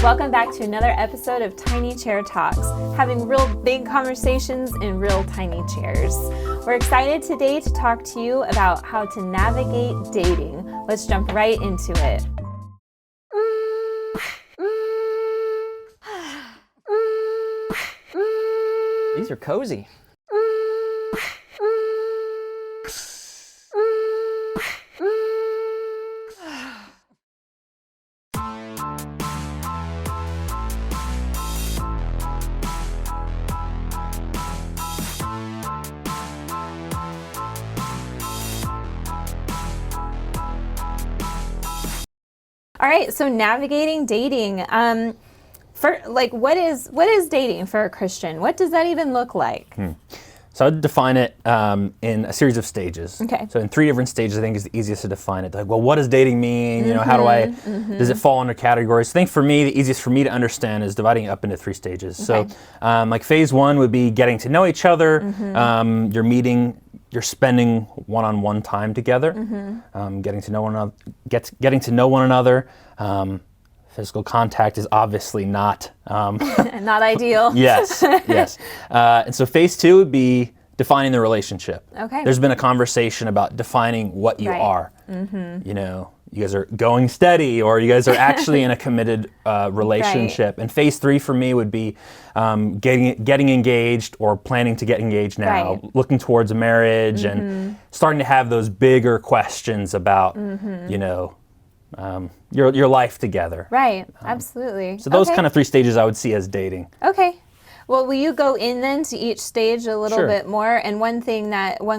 Welcome back to another episode of Tiny Chair Talks, having real big conversations in real tiny chairs. We're excited today to talk to you about how to navigate dating. Let's jump right into it. These are cozy. All right, so navigating dating. What is dating for a Christian? What does that even look like? So I'd define it in a series of stages. Okay. So in 3 different stages, I think is the easiest to define it. Like, well, what does dating mean? You know, how do I, does it fall under categories? I think for me, the easiest for me to understand is dividing it up into 3 stages. Okay. So like phase 1 would be getting to know each other. You're meeting, you're spending one-on-one time together, getting to know one another. Physical contact is obviously not Not ideal. Yes. And so phase 2 would be defining the relationship. Okay. There's been a conversation about defining what you are. You know, you guys are going steady, or you guys are actually in a committed relationship. And phase 3 for me would be getting engaged or planning to get engaged now, looking towards a marriage and starting to have those bigger questions about, you know, your life together. Right, absolutely. So those kind of 3 stages I would see as dating. Okay. Well, will you go in then to each stage a little Sure. bit more? And one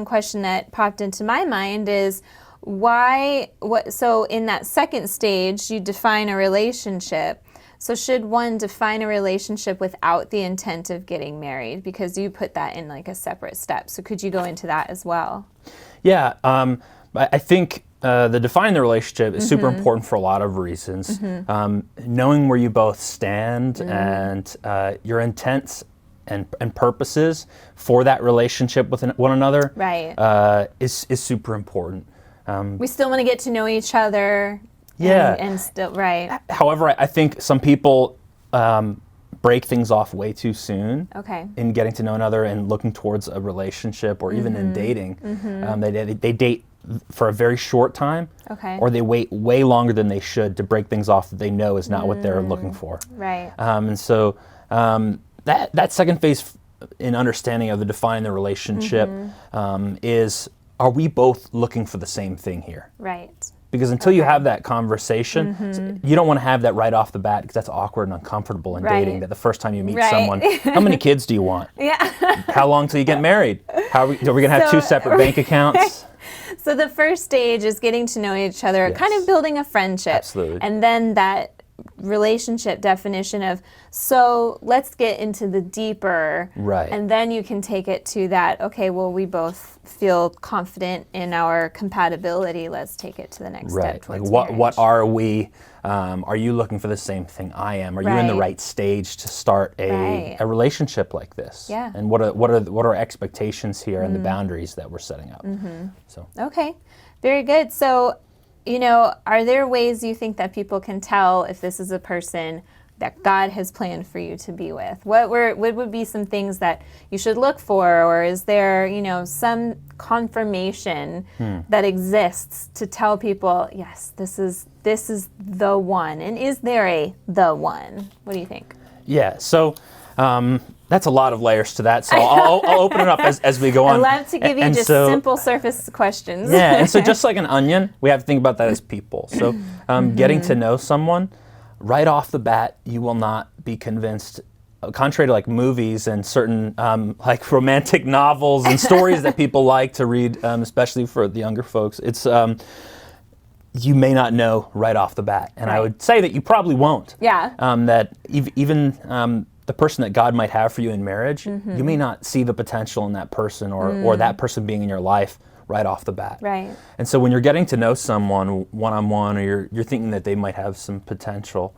question that popped into my mind is so in that second stage, you define a relationship. So should one define a relationship without the intent of getting married? Because you put that in like a separate step. So could you go into that as well? Yeah, I think the defining the relationship is super important for a lot of reasons. Knowing where you both stand and your intents and purposes for that relationship with one another is super important. We still want to get to know each other. Yeah. And still, right. However, I think some people break things off way too soon in getting to know another and looking towards a relationship, or even in dating. They date for a very short time, or they wait way longer than they should to break things off that they know is not what they're looking for. Right. And so that second phase in understanding of the defining the relationship is, are we both looking for the same thing here? Right. Because until you have that conversation, you don't want to have that right off the bat, because that's awkward and uncomfortable in dating, that the first time you meet someone, how many kids do you want? How long till you get married? Are we going to have 2 separate bank accounts? So the first stage is getting to know each other, kind of building a friendship. Absolutely. And then that relationship definition of, so let's get into the deeper. Right. And then you can take it to that, okay, well, we both feel confident in our compatibility. Let's take it to the next step towards marriage. What are we? Are you looking for the same thing I am? Are you in the right stage to start a relationship like this? Yeah. And what are expectations here and the boundaries that we're setting up? So. Okay, very good. So, you know, are there ways you think that people can tell if this is a person that God has planned for you to be with? What would be some things that you should look for, or is there, you know, some confirmation that exists to tell people, yes, this is the one? And is there the one? What do you think? Yeah. So. That's a lot of layers to that, so I'll open it up as we go on. I love to give you simple surface questions. Yeah, and so just like an onion, we have to think about that as people. So getting to know someone, right off the bat, you will not be convinced, contrary to like movies and certain like romantic novels and stories that people like to read, especially for the younger folks, it's you may not know right off the bat. And I would say that you probably won't. Yeah. That even the person that God might have for you in marriage, you may not see the potential in that person or that person being in your life right off the bat. Right. And so when you're getting to know someone one-on-one, or you're thinking that they might have some potential,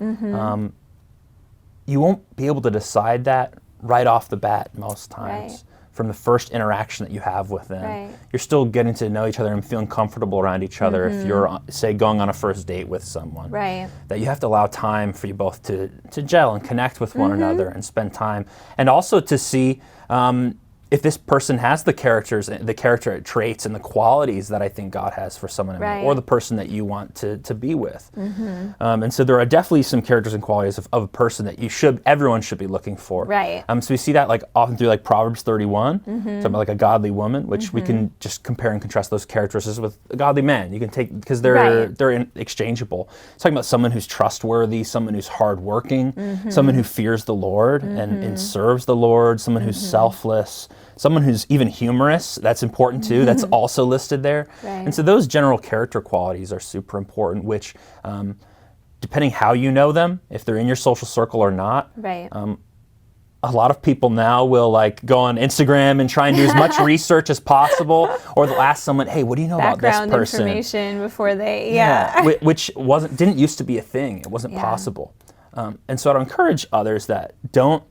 you won't be able to decide that right off the bat most times. from the first interaction that you have with them. Right. You're still getting to know each other and feeling comfortable around each other if you're, say, going on a first date with someone. Right. That you have to allow time for you both to gel and connect with one another and spend time. And also to see if this person has the character traits and the qualities that I think God has for someone, or the person that you want to be with. And so there are definitely some characters and qualities of a person that everyone should be looking for. Right. So we see that like often through like Proverbs 31, talking about like a godly woman, which we can just compare and contrast those characteristics with a godly man. You can take, because they're exchangeable. It's talking about someone who's trustworthy, someone who's hardworking, someone who fears the Lord and serves the Lord, someone who's selfless, someone who's even humorous. That's important too. That's also listed there. Right. And so those general character qualities are super important, which depending how you know them, if they're in your social circle or not, Right. A lot of people now will like go on Instagram and try and do as much research as possible, or they'll ask someone, hey, what do you know about this person? Background information before they, Which didn't used to be a thing. It wasn't possible. And so I'd encourage others that don't,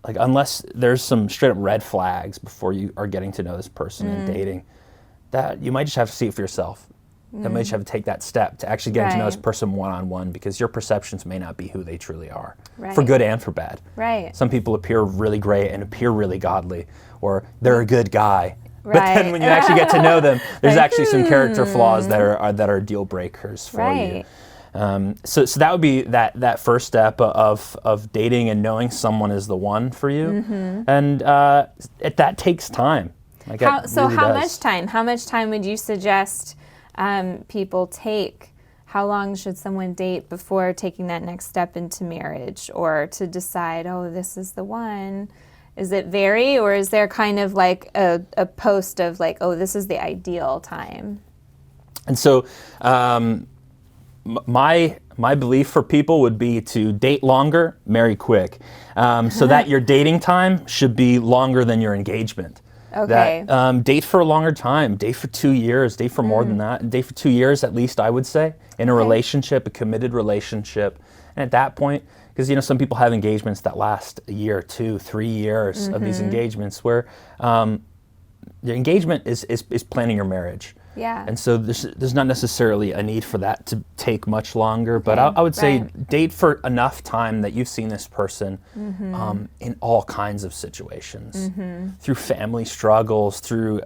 like, unless there's some straight up red flags before you are getting to know this person and dating, that you might just have to see it for yourself. You might just have to take that step to actually getting to know this person one-on-one, because your perceptions may not be who they truly are, for good and for bad. Right. Some people appear really great and appear really godly, or they're a good guy. But then when you actually get to know them, there's actually some character flaws that are deal breakers for you. So that would be that first step of dating and knowing someone is the one for you, and that takes time. Like How much time? How much time would you suggest people take? How long should someone date before taking that next step into marriage, or to decide, oh, this is the one? Is it vary, or is there kind of like a post of like, oh, this is the ideal time? And so my belief for people would be to date longer, marry quick, so that your dating time should be longer than your engagement. Okay. That, date for a longer time, date for 2 years, date for more than that, date for 2 years at least, I would say, in a relationship, a committed relationship. And at that point, because some people have engagements that last a year, 2, 3 years of these engagements, where your engagement is planning your marriage. Yeah. And so there's not necessarily a need for that to take much longer, but I would say date for enough time that you've seen this person in all kinds of situations, through family struggles, through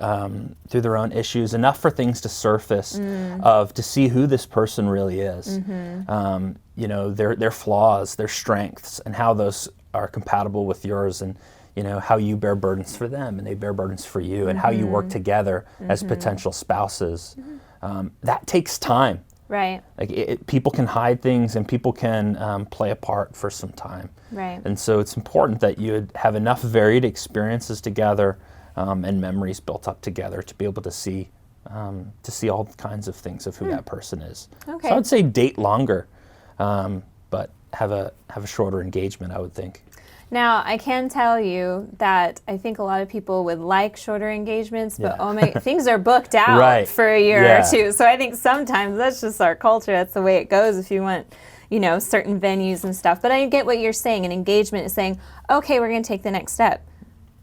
their own issues, enough for things to surface to see who this person really is, their flaws, their strengths, and how those are compatible with yours, and how you bear burdens for them and they bear burdens for you, and how you work together as potential spouses. That takes time. Right. Like people can hide things, and people can play a part for some time. Right. And so it's important that you have enough varied experiences together and memories built up together to be able to see all kinds of things of who that person is. Okay. So I would say date longer, but have a shorter engagement, I would think. Now, I can tell you that I think a lot of people would like shorter engagements, but things are booked out for a year or two. So I think sometimes that's just our culture. That's the way it goes if you want, certain venues and stuff. But I get what you're saying. An engagement is saying, okay, we're going to take the next step.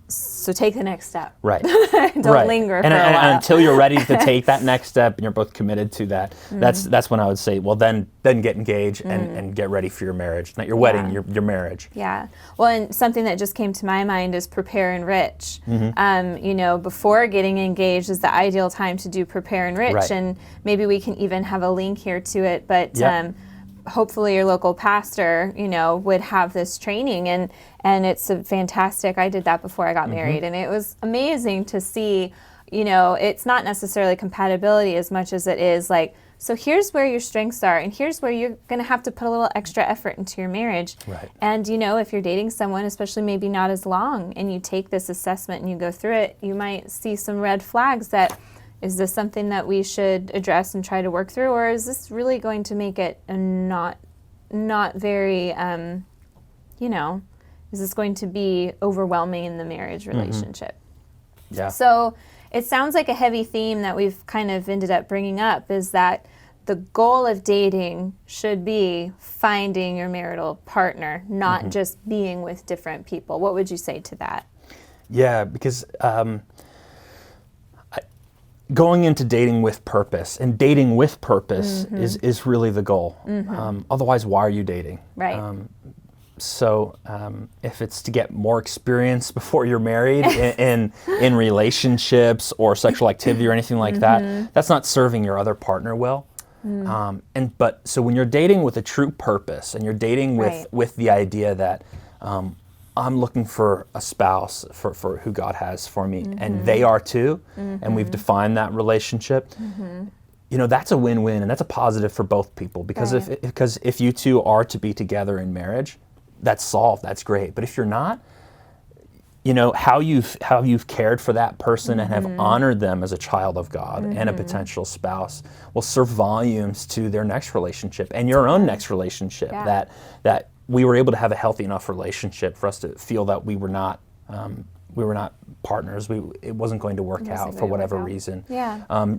So take the next step. Right. Don't linger for a while. And until you're ready to take that next step and you're both committed to that, that's when I would say, well, then get engaged and get ready for your marriage. Not your wedding, your marriage. Yeah. Well, and something that just came to my mind is prepare and rich. Before getting engaged is the ideal time to do prepare and rich. Right. And maybe we can even have a link here to it. But hopefully your local pastor, would have this training, and it's fantastic. I did that before I got married, and it was amazing to see, it's not necessarily compatibility as much as it is like, so here's where your strengths are, and here's where you're going to have to put a little extra effort into your marriage. Right. And, if you're dating someone, especially maybe not as long, and you take this assessment and you go through it, you might see some red flags that, is this something that we should address and try to work through, or is this really going to make it not very, is this going to be overwhelming in the marriage relationship? Yeah. So it sounds like a heavy theme that we've kind of ended up bringing up is that the goal of dating should be finding your marital partner, not just being with different people. What would you say to that? Yeah, because going into dating with purpose, and dating with purpose is really the goal. Otherwise, why are you dating? Right. So if it's to get more experience before you're married in relationships or sexual activity or anything like that, that's not serving your other partner well. So when you're dating with a true purpose, and you're dating with the idea that I'm looking for a spouse for who God has for me, and they are too, and we've defined that relationship, that's a win-win, and that's a positive for both people, because if you two are to be together in marriage, that's solved, that's great. But if you're not, how you've cared for that person and have honored them as a child of God and a potential spouse will serve volumes to their next relationship and your own next relationship, that we were able to have a healthy enough relationship for us to feel that we were not partners. It wasn't going to work out for whatever reason.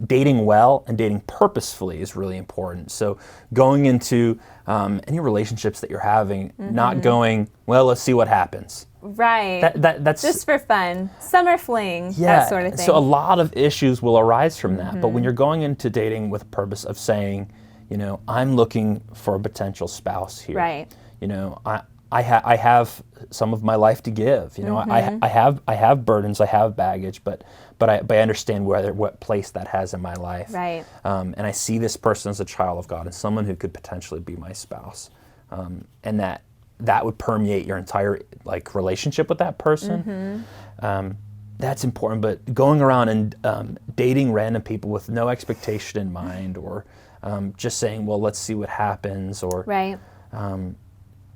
Dating well and dating purposefully is really important. So going into any relationships that you're having, not going, well, let's see what happens. Right. That's just for fun. Summer fling, that sort of thing. So a lot of issues will arise from that. But when you're going into dating with a purpose of saying, I'm looking for a potential spouse here. Right. I have some of my life to give. I have burdens, I have baggage, but I understand what place that has in my life. Right. And I see this person as a child of God and someone who could potentially be my spouse, and that would permeate your entire relationship with that person. That's important. But going around and dating random people with no expectation in mind, or just saying, well, let's see what happens, or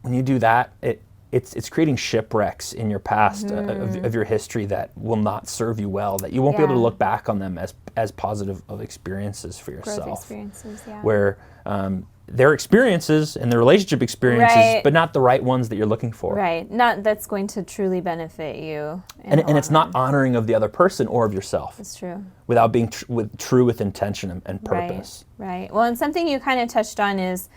when you do that, it's creating shipwrecks in your past of your history that will not serve you well, that you won't be able to look back on them as positive of experiences for yourself. Growth experiences, where their experiences and their relationship experiences, but not the right ones that you're looking for. Right. Not that's going to truly benefit you. And it's not honoring of the other person or of yourself. That's true. Without being true with intention and purpose. Right. Well, and something you kind of touched on is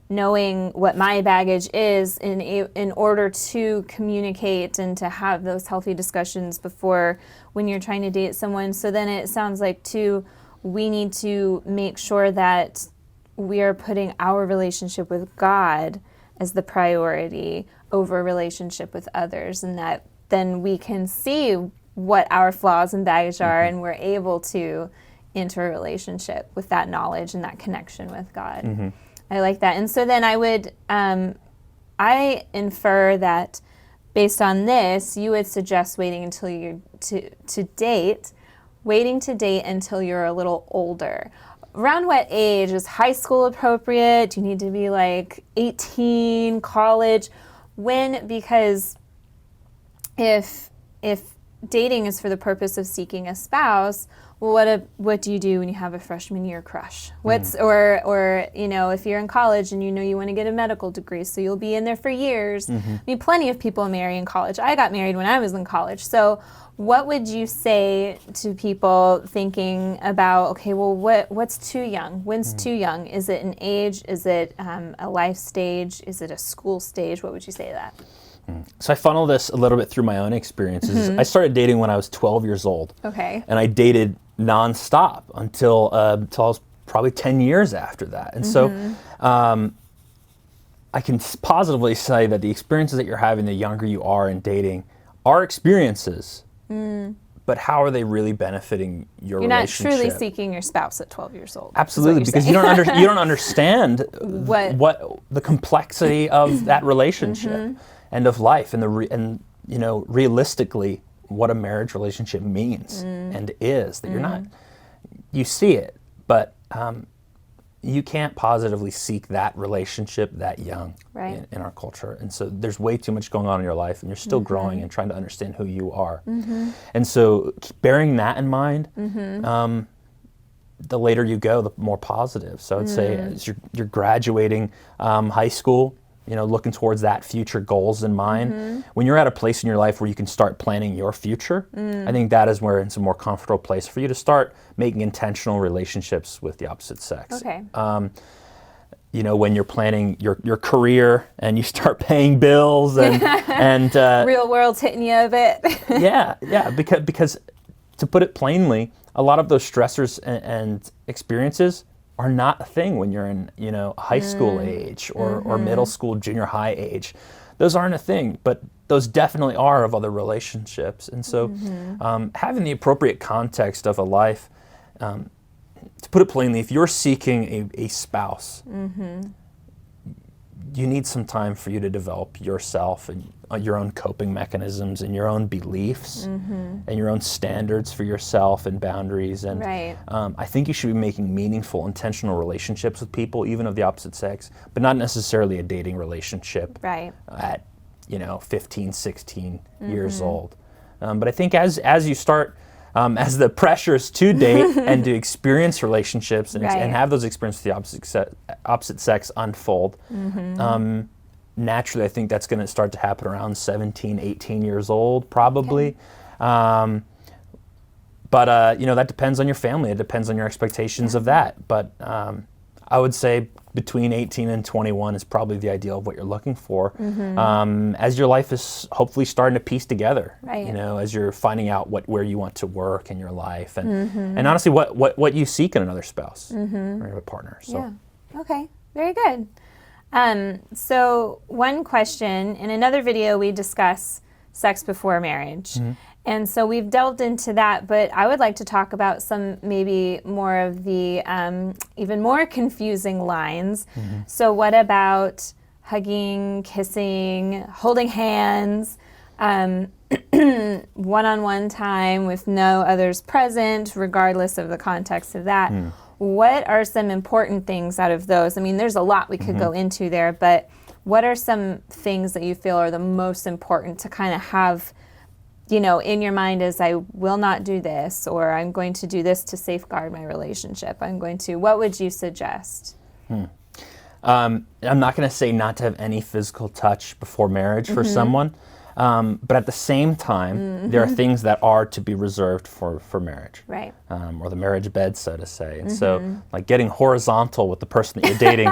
knowing what my baggage is in order to communicate and to have those healthy discussions before when you're trying to date someone. So then it sounds like too, we need to make sure that we are putting our relationship with God as the priority over relationship with others, and that then we can see what our flaws and baggage are, and we're able to enter a relationship with that knowledge and that connection with God. I like that. And so then I would, I infer that based on this, you would suggest waiting until you're waiting to date until you're a little older. Around what age? Is high school appropriate? Do you need to be 18, college? When? Because if dating is for the purpose of seeking a spouse, well, what do you do when you have a freshman year crush? Or if you're in college and you want to get a medical degree, so you'll be in there for years. I mean, plenty of people marry in college. I got married when I was in college. So what would you say to people thinking about, okay, well, what's too young? When's too young? Is it an age? Is it a life stage? Is it a school stage? What would you say to that? So I funnel this a little bit through my own experiences. I started dating when I was 12 years old. Okay. And I dated nonstop until I was probably 10 years after that. And so I can positively say that the experiences that you're having the younger you are in dating are experiences. But how are they really benefiting your relationship? You're not truly seeking your spouse at 12 years old. Absolutely, because you don't understand what the complexity of that relationship and of life, and realistically what a marriage relationship means and is. That you're not, you see it, but you can't positively seek that relationship that young in our culture. And so there's way too much going on in your life, and you're still growing and trying to understand who you are. And so bearing that in mind, the later you go, the more positive. So I'd say as you're graduating high school, looking towards that future goals in mind. When you're at a place in your life where you can start planning your future, I think that is where it's a more comfortable place for you to start making intentional relationships with the opposite sex. Okay. when you're planning your career and you start paying bills and real world's hitting you a bit. yeah, because to put it plainly, a lot of those stressors and experiences are not a thing when you're in high school age or middle school, junior high age. Those aren't a thing, but those definitely are of other relationships. And so having the appropriate context of a life, to put it plainly, if you're seeking a spouse, you need some time for you to develop yourself and your own coping mechanisms and your own beliefs and your own standards for yourself and boundaries. And I think you should be making meaningful, intentional relationships with people, even of the opposite sex, but not necessarily a dating relationship at 15, 16 years old. But I think as you start, as the pressures to date and to experience relationships and have those experiences with the opposite sex unfold, naturally I think that's going to start to happen around 17, 18 years old, probably. But that depends on your family. It depends on your expectations of that. But I would say between 18 and 21 is probably the ideal of what you're looking for. As your life is hopefully starting to piece together, as you're finding out where you want to work in your life and honestly what you seek in another spouse or a partner. So. Yeah. Okay. Very good. So one question, in another video we discuss sex before marriage. And so we've delved into that, but I would like to talk about some maybe more of the even more confusing lines. So what about hugging, kissing, holding hands, one-on-one time with no others present, regardless of the context of that? What are some important things out of those? I mean, there's a lot we could go into there, but what are some things that you feel are the most important to kind of have in your mind as I will not do this, or I'm going to do this to safeguard my relationship? What would you suggest? I'm not going to say not to have any physical touch before marriage for someone, but at the same time, there are things that are to be reserved for marriage. Right. Or the marriage bed, so to say. And so, like getting horizontal with the person that you're dating,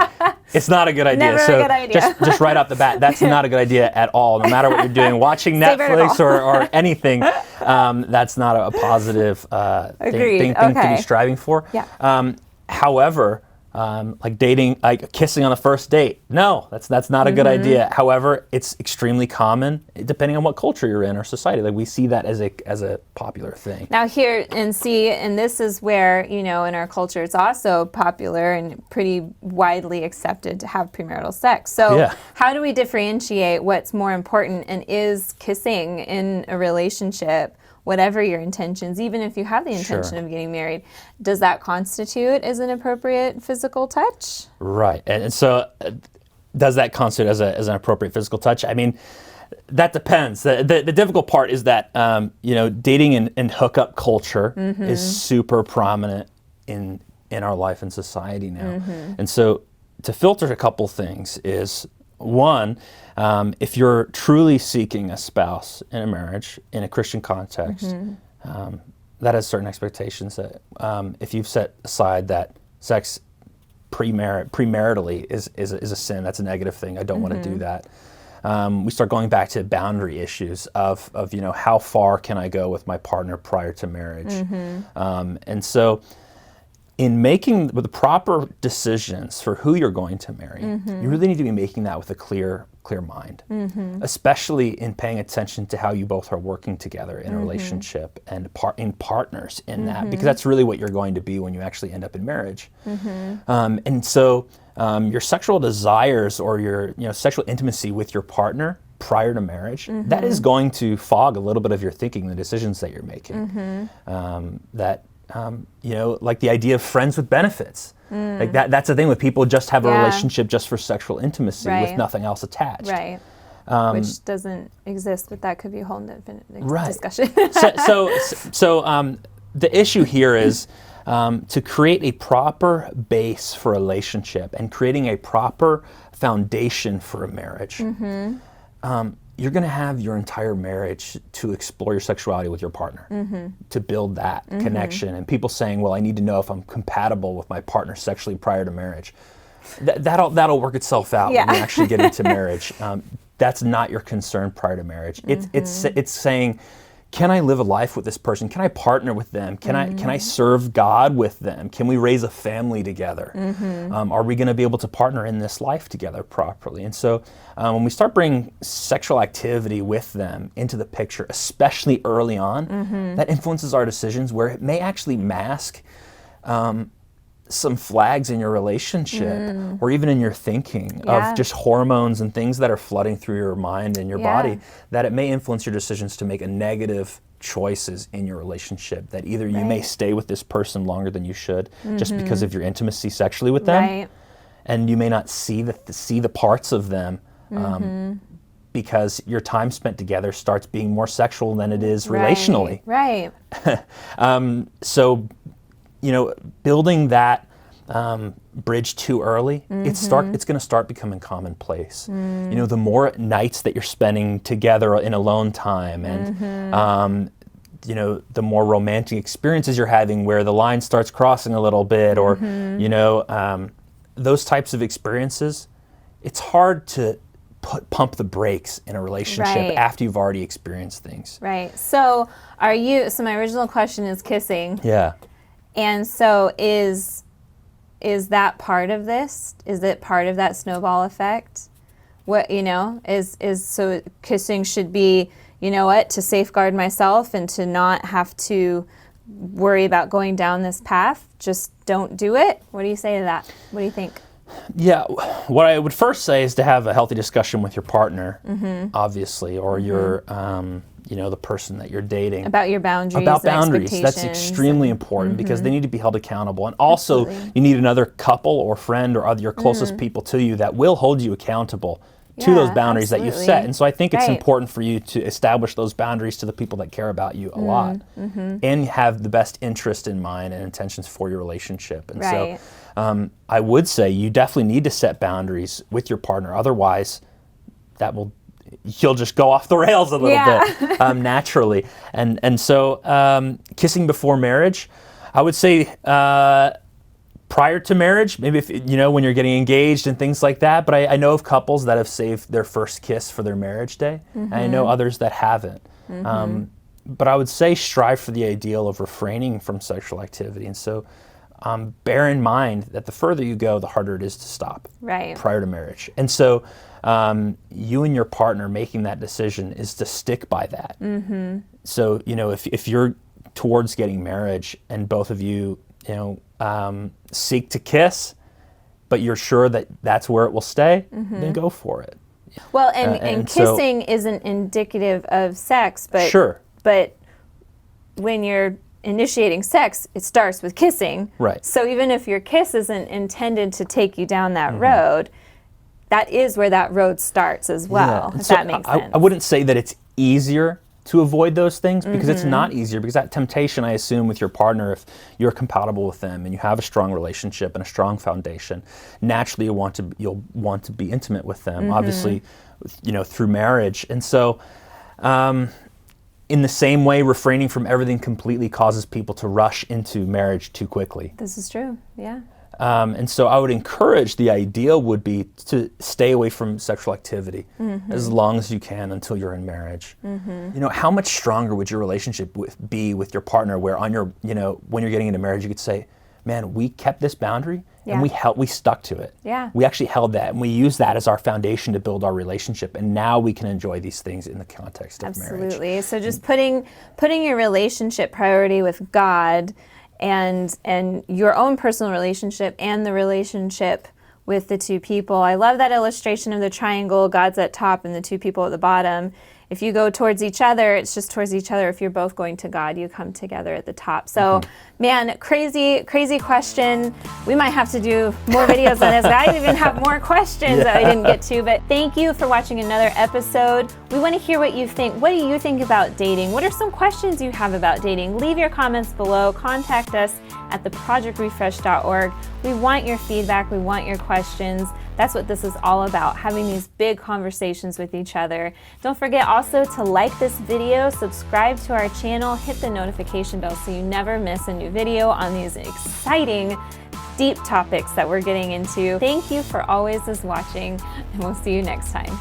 it's not a good idea. Never a good idea. just right off the bat, that's not a good idea at all. No matter what you're doing, watching Netflix or anything, that's not a positive thing to be striving for. Yeah. However, like dating, like kissing on the first date. No, that's not a good idea. However, it's extremely common depending on what culture you're in or society. Like we see that as a popular thing. Now and this is where, in our culture, it's also popular and pretty widely accepted to have premarital sex. So how do we differentiate what's more important, and is kissing in a relationship, whatever your intentions, even if you have the intention of getting married, does that constitute as an appropriate physical touch? Right. And so does that constitute as an appropriate physical touch? I mean, that depends. The difficult part is that, dating and hookup culture is super prominent in our life and society now. And so to filter a couple things is, one, if you're truly seeking a spouse in a marriage, in a Christian context, that has certain expectations that if you've set aside that sex premaritally is a sin, that's a negative thing, I don't want to do that. We start going back to boundary issues of how far can I go with my partner prior to marriage. And so in making the proper decisions for who you're going to marry, you really need to be making that with a clear mind, especially in paying attention to how you both are working together in a relationship and in partners in that, because that's really what you're going to be when you actually end up in marriage. And so your sexual desires or your sexual intimacy with your partner prior to marriage, that is going to fog a little bit of your thinking, the decisions that you're making. Like the idea of friends with benefits. Like that's the thing with people just have a relationship just for sexual intimacy with nothing else attached. Right. Which doesn't exist, but that could be a whole different discussion. So the issue here is to create a proper base for a relationship and creating a proper foundation for a marriage. You're going to have your entire marriage to explore your sexuality with your partner, to build that connection. And people saying, well, I need to know if I'm compatible with my partner sexually prior to marriage. that'll work itself out Yeah. when you actually get into marriage. That's not your concern prior to marriage. It's saying, can I live a life with this person? Can I partner with them? Can I serve God with them? Can we raise a family together? Are we going to be able to partner in this life together properly? And so when we start bringing sexual activity with them into the picture, especially early on, that influences our decisions where it may actually mask some flags in your relationship or even in your thinking of just hormones and things that are flooding through your mind and your body, that it may influence your decisions to make a negative choices in your relationship, that either you may stay with this person longer than you should just because of your intimacy sexually with them, and you may not see the parts of them because your time spent together starts being more sexual than it is relationally. So building that bridge too early, it's going to start becoming commonplace. The more nights that you're spending together in alone time, and the more romantic experiences you're having, where the line starts crossing a little bit, or those types of experiences, it's hard to pump the brakes in a relationship after you've already experienced things. So my original question is kissing. And so is that part of this? Is it part of that snowball effect? What, so kissing should be, to safeguard myself and to not have to worry about going down this path. Just don't do it. What do you say to that? What do you think? Yeah, what I would first say is to have a healthy discussion with your partner, obviously, or your the person that you're dating. About your boundaries. About boundaries. That's extremely important because they need to be held accountable. And also, you need another couple or friend or other your closest people to you that will hold you accountable to those boundaries that you've set. And so I think it's important for you to establish those boundaries to the people that care about you a lot and have the best interest in mind and intentions for your relationship. And so I would say you definitely need to set boundaries with your partner. Otherwise, you'll just go off the rails a little bit naturally. And so kissing before marriage, I would say prior to marriage, maybe if when you're getting engaged and things like that. But I know of couples that have saved their first kiss for their marriage day, and I know others that haven't. But I would say strive for the ideal of refraining from sexual activity. And so bear in mind that the further you go, the harder it is to stop prior to marriage. And so you and your partner making that decision is to stick by that. So, if you're towards getting marriage and both of you, seek to kiss, but you're sure that that's where it will stay, then go for it. Well, and kissing isn't indicative of sex, but but when you're initiating sex, it starts with kissing. So even if your kiss isn't intended to take you down that road, that is where that road starts as well, if that makes sense. I wouldn't say that it's easier to avoid those things because it's not easier, because that temptation, I assume, with your partner, if you're compatible with them and you have a strong relationship and a strong foundation, naturally you'll want to be intimate with them, obviously, through marriage. And so in the same way, refraining from everything completely causes people to rush into marriage too quickly. This is true, yeah. And so I would encourage, the ideal would be to stay away from sexual activity as long as you can until you're in marriage. How much stronger would your relationship be with your partner, where on your, when you're getting into marriage, you could say, man, we kept this boundary and we stuck to it. We actually held that and we used that as our foundation to build our relationship. And now we can enjoy these things in the context of marriage. Absolutely. So just putting your relationship priority with God and your own personal relationship and the relationship with the two people. I love that illustration of the triangle. God's at top and the two people at the bottom. If you go towards each other, it's just towards each other. If you're both going to God, you come together at the top. So, man, crazy question. We might have to do more videos on this. I even have more questions that I didn't get to. But thank you for watching another episode. We want to hear what you think. What do you think about dating? What are some questions you have about dating? Leave your comments below. Contact us at theprojectrefresh.org. We want your feedback. We want your questions. That's what this is all about, having these big conversations with each other. Don't forget also to like this video, subscribe to our channel, hit the notification bell so you never miss a new video on these exciting deep topics that we're getting into. Thank you for always watching, and we'll see you next time.